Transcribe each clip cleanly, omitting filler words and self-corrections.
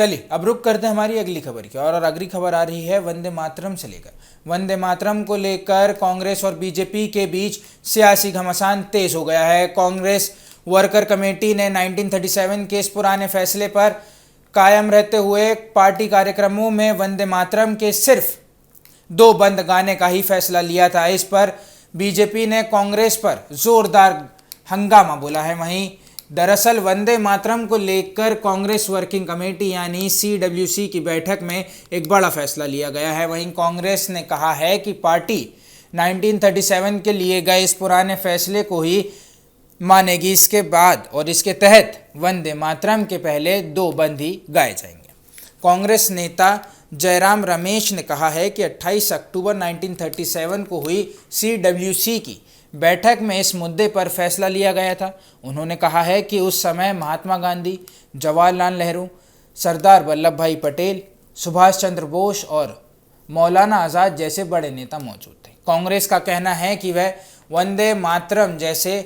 चलिए अब रुक करते हैं हमारी अगली खबर की और अगली खबर आ रही है वंदे मातरम से लेकर। वंदे मातरम को लेकर कांग्रेस और बीजेपी के बीच सियासी घमासान तेज हो गया है। कांग्रेस वर्कर कमेटी ने 1937 के इस पुराने फैसले पर कायम रहते हुए पार्टी कार्यक्रमों में वंदे मातरम के सिर्फ 2 बंद गाने का ही फैसला लिया था। इस पर बीजेपी ने कांग्रेस पर जोरदार हंगामा बोला है। वहीं दरअसल वंदे मातरम को लेकर कांग्रेस वर्किंग कमेटी यानी CWC की बैठक में एक बड़ा फैसला लिया गया है। वहीं कांग्रेस ने कहा है कि पार्टी 1937 के लिए गए इस पुराने फैसले को ही मानेगी। इसके बाद और इसके तहत वंदे मातरम के पहले 2 बंद ही गाए जाएंगे। कांग्रेस नेता जयराम रमेश ने कहा है कि 28 अक्टूबर 1937 को हुई CWC की बैठक में इस मुद्दे पर फैसला लिया गया था। उन्होंने कहा है कि उस समय महात्मा गांधी, जवाहरलाल नेहरू, सरदार वल्लभ भाई पटेल, सुभाष चंद्र बोस और मौलाना आज़ाद जैसे बड़े नेता मौजूद थे। कांग्रेस का कहना है कि वह वंदे मातरम जैसे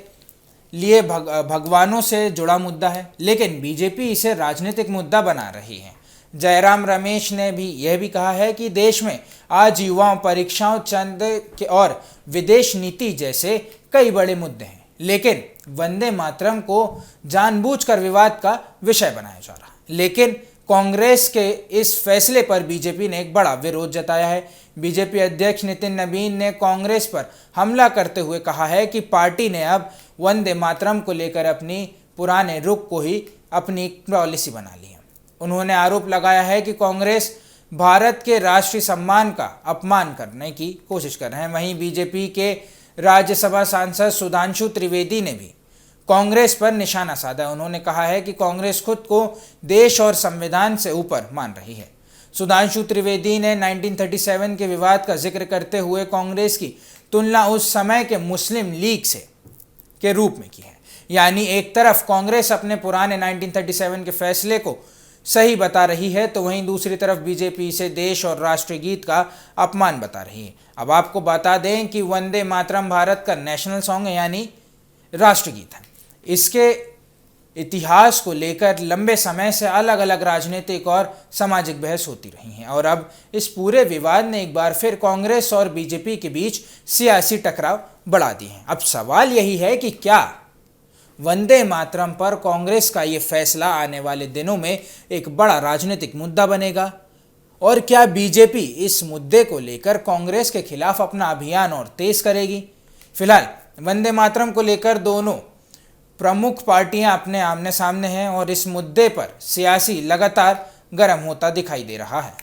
लिए भगवानों से जुड़ा मुद्दा है, लेकिन बीजेपी इसे राजनीतिक मुद्दा बना रही है। जयराम रमेश ने भी यह भी कहा है कि देश में आज युवाओं, परीक्षाओं, चंद और विदेश नीति जैसे कई बड़े मुद्दे हैं, लेकिन वंदे मातरम को जानबूझकर विवाद का विषय बनाया जा रहा है। लेकिन कांग्रेस के इस फैसले पर बीजेपी ने एक बड़ा विरोध जताया है। बीजेपी अध्यक्ष नितिन नवीन ने कांग्रेस पर हमला करते हुए कहा है कि पार्टी ने अब वंदे मातरम को लेकर अपनी पुराने रुख को ही अपनी पॉलिसी बना ली है। उन्होंने आरोप लगाया है कि कांग्रेस भारत के राष्ट्रीय सम्मान का अपमान करने की कोशिश कर रहे हैं। वहीं बीजेपी के राज्यसभा सांसद सुधांशु त्रिवेदी ने भी कांग्रेस पर निशाना साधा। उन्होंने कहा है कि कांग्रेस खुद को देश और संविधान से ऊपर मान रही है। सुधांशु त्रिवेदी ने 1937 के विवाद का जिक्र करते हुए कांग्रेस की तुलना उस समय के मुस्लिम लीग से के रूप में की है। यानी एक तरफ कांग्रेस अपने पुराने 1937 के फैसले को सही बता रही है, तो वहीं दूसरी तरफ बीजेपी इसे देश और राष्ट्रीय गीत का अपमान बता रही है। अब आपको बता दें कि वंदे मातरम भारत का नेशनल सॉन्ग है, यानी राष्ट्रगीत है। इसके इतिहास को लेकर लंबे समय से अलग अलग राजनीतिक और सामाजिक बहस होती रही है और अब इस पूरे विवाद ने एक बार फिर कांग्रेस और बीजेपी के बीच सियासी टकराव बढ़ा दिए हैं। अब सवाल यही है कि क्या वंदे मातरम पर कांग्रेस का ये फैसला आने वाले दिनों में एक बड़ा राजनीतिक मुद्दा बनेगा और क्या बीजेपी इस मुद्दे को लेकर कांग्रेस के खिलाफ अपना अभियान और तेज करेगी। फिलहाल वंदे मातरम को लेकर दोनों प्रमुख पार्टियां अपने आमने सामने हैं और इस मुद्दे पर सियासी लगातार गर्म होता दिखाई दे रहा है।